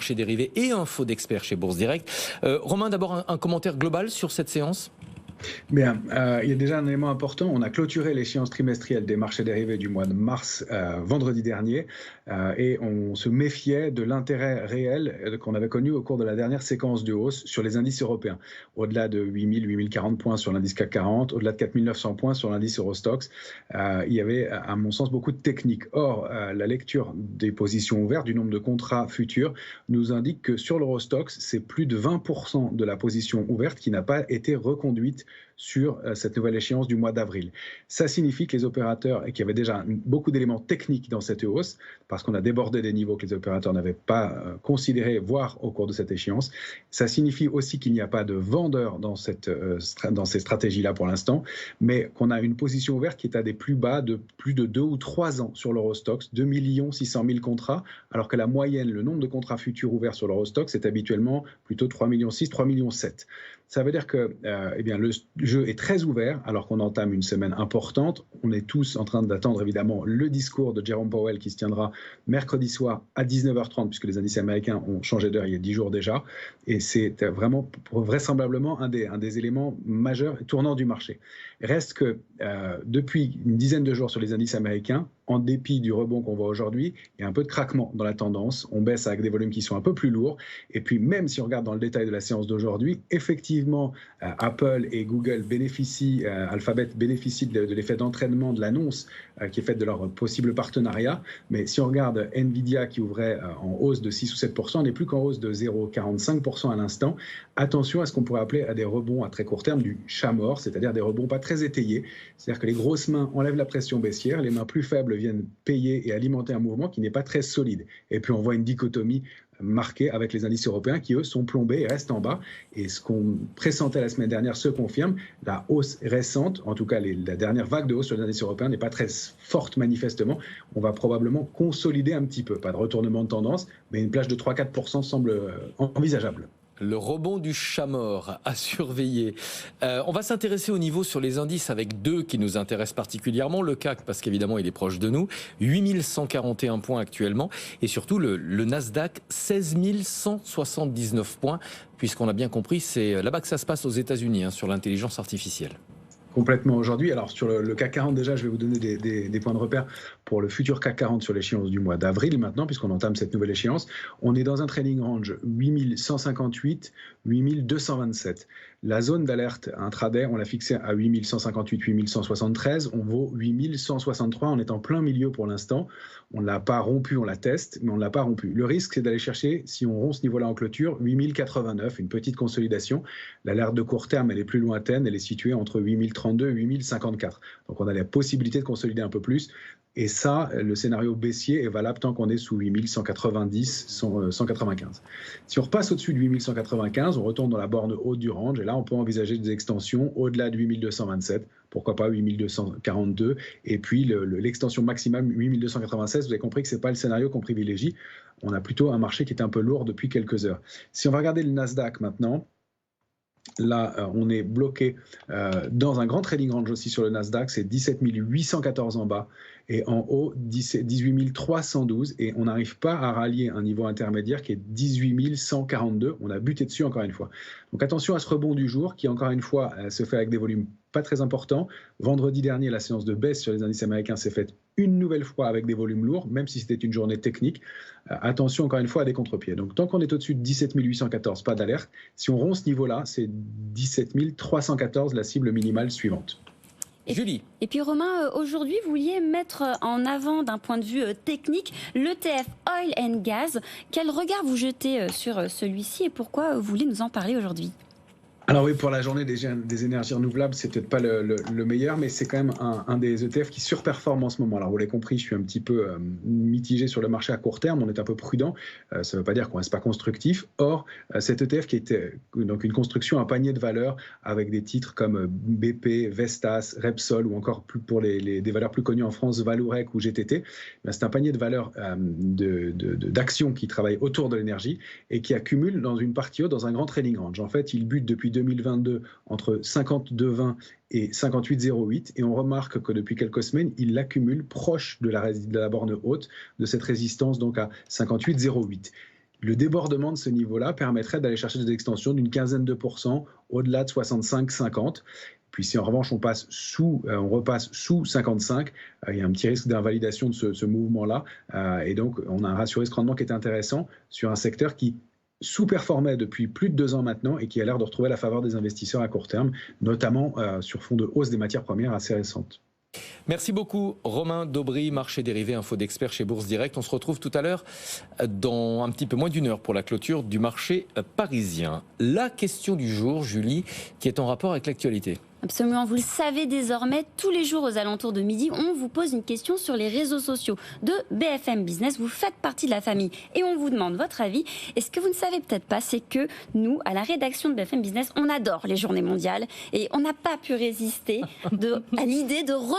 marchés dérivés et info d'experts chez Bourse Direct. Romain, d'abord un commentaire global sur cette séance ? Bien, il y a déjà un élément important. On a clôturé l'échéance trimestrielle des marchés dérivés du mois de mars vendredi dernier et on se méfiait de l'intérêt réel qu'on avait connu au cours de la dernière séquence de hausse sur les indices européens. Au-delà de 8040 points sur l'indice CAC 40, au-delà de 4900 points sur l'indice Eurostoxx, il y avait à mon sens beaucoup de techniques. Or, la lecture des positions ouvertes, du nombre de contrats futurs, nous indique que sur l'Eurostoxx, c'est plus de 20% de la position ouverte qui n'a pas été reconduite sur cette nouvelle échéance du mois d'avril. Ça signifie que les opérateurs, et qu'il y avait déjà beaucoup d'éléments techniques dans cette hausse, parce qu'on a débordé des niveaux que les opérateurs n'avaient pas considérés, voire au cours de cette échéance, ça signifie aussi qu'il n'y a pas de vendeurs dans ces stratégies-là pour l'instant, mais qu'on a une position ouverte qui est à des plus bas de plus de 2 ou 3 ans sur l'Eurostoxx, 2 600 000 contrats, alors que la moyenne, le nombre de contrats futurs ouverts sur l'Eurostoxx, est habituellement plutôt 3,6 millions, 3,7 millions. Ça veut dire que le jeu est très ouvert alors qu'on entame une semaine importante. On est tous en train d'attendre évidemment le discours de Jerome Powell qui se tiendra mercredi soir à 19h30 puisque les indices américains ont changé d'heure il y a 10 jours déjà. Et c'est vraiment vraisemblablement un des éléments majeurs et tournants du marché. Reste que depuis une dizaine de jours sur les indices américains, en dépit du rebond qu'on voit aujourd'hui, il y a un peu de craquement dans la tendance. On baisse avec des volumes qui sont un peu plus lourds. Et puis même si on regarde dans le détail de la séance d'aujourd'hui, effectivement, Apple et Google bénéficient, Alphabet bénéficient de l'effet d'entraînement de l'annonce qui est faite de leur possible partenariat. Mais si on regarde Nvidia qui ouvrait en hausse de 6 ou 7%, on n'est plus qu'en hausse de 0,45% à l'instant. Attention à ce qu'on pourrait appeler à des rebonds à très court terme du chat mort, c'est-à-dire des rebonds pas très étayés. C'est-à-dire que les grosses mains enlèvent la pression baissière, les mains plus faibles viennent payer et alimenter un mouvement qui n'est pas très solide. Et puis on voit une dichotomie marquée avec les indices européens qui, eux, sont plombés et restent en bas. Et ce qu'on pressentait la semaine dernière se confirme. La hausse récente, en tout cas la dernière vague de hausse sur les indices européens n'est pas très forte manifestement. On va probablement consolider un petit peu. Pas de retournement de tendance, mais une plage de 3-4% semble envisageable. Le rebond du chat mort à surveiller. On va s'intéresser au niveau sur les indices avec deux qui nous intéressent particulièrement. Le CAC, parce qu'évidemment, il est proche de nous. 8141 points actuellement. Et surtout, le Nasdaq, 16 179 points. Puisqu'on a bien compris, c'est là-bas que ça se passe aux États-Unis, sur l'intelligence artificielle. Complètement aujourd'hui. Alors sur le CAC 40 déjà, je vais vous donner des points de repère pour le futur CAC 40 sur l'échéance du mois d'avril maintenant, puisqu'on entame cette nouvelle échéance. On est dans un trading range 8158, 8227. La zone d'alerte intraday, on l'a fixée à 8158, 8173. On vaut 8163, on est en plein milieu pour l'instant. On ne l'a pas rompu, on la teste, mais on ne l'a pas rompu. Le risque, c'est d'aller chercher, si on rompt ce niveau-là en clôture, 8089, une petite consolidation. L'alerte de court terme, elle est plus lointaine, elle est située entre 8032 et 8054. Donc on a la possibilité de consolider un peu plus. Et ça, le scénario baissier est valable tant qu'on est sous 8190, 195. Si on repasse au-dessus de 8195, on retourne dans la borne haute du range. Et là, on peut envisager des extensions au-delà de 8227. Pourquoi pas 8242. Et puis, l'extension maximale 8296, vous avez compris que ce n'est pas le scénario qu'on privilégie. On a plutôt un marché qui est un peu lourd depuis quelques heures. Si on va regarder le Nasdaq maintenant, là, on est bloqué dans un grand trading range aussi sur le Nasdaq. C'est 17 814 en bas et en haut 18 312. Et on n'arrive pas à rallier un niveau intermédiaire qui est 18 142. On a buté dessus encore une fois. Donc attention à ce rebond du jour qui, encore une fois, se fait avec des volumes pas très importants. Vendredi dernier, la séance de baisse sur les indices américains s'est faite une nouvelle fois avec des volumes lourds, même si c'était une journée technique. Attention encore une fois à des contre-pieds. Donc tant qu'on est au-dessus de 17 814, pas d'alerte. Si on rompt ce niveau-là, c'est 17 314 la cible minimale suivante. Julie. Et puis Romain, aujourd'hui, vous vouliez mettre en avant d'un point de vue technique l'ETF Oil and Gas. Quel regard vous jetez sur celui-ci et pourquoi vous voulez nous en parler aujourd'hui ? Alors oui, pour la journée des énergies renouvelables, c'est peut-être pas le meilleur, mais c'est quand même un des ETF qui surperforme en ce moment. Alors vous l'avez compris, je suis un petit peu mitigé sur le marché à court terme, on est un peu prudent. Ça ne veut pas dire qu'on reste pas constructif. Or, cet ETF qui était donc une construction, un panier de valeurs avec des titres comme BP, Vestas, Repsol ou encore pour des valeurs plus connues en France, Vallourec ou GTT, c'est un panier de valeurs d'actions qui travaillent autour de l'énergie et qui accumulent dans une partie haute dans un grand trading range. En fait, il bute depuis 2022 entre 52,20 et 58,08 et on remarque que depuis quelques semaines, il l'accumule proche de la borne haute de cette résistance donc à 58,08. le débordement de ce niveau-là permettrait d'aller chercher des extensions d'une quinzaine de pourcents au-delà de 65-50. Puis si en revanche on repasse sous 55, il y a un petit risque d'invalidation de ce mouvement-là. Et donc on a un ratio risque-rendement qui est intéressant sur un secteur qui sous-performait depuis plus de 2 ans maintenant et qui a l'air de retrouver la faveur des investisseurs à court terme, notamment sur fond de hausse des matières premières assez récentes. Merci beaucoup Romain Daubry, marché dérivé, info d'expert chez Bourse Direct. On se retrouve tout à l'heure dans un petit peu moins d'1 heure pour la clôture du marché parisien. La question du jour, Julie, qui est en rapport avec l'actualité. Absolument, vous le savez désormais, tous les jours aux alentours de midi, on vous pose une question sur les réseaux sociaux de BFM Business. Vous faites partie de la famille et on vous demande votre avis. Et ce que vous ne savez peut-être pas, c'est que nous, à la rédaction de BFM Business, on adore les journées mondiales et on n'a pas pu résister à l'idée de rebondir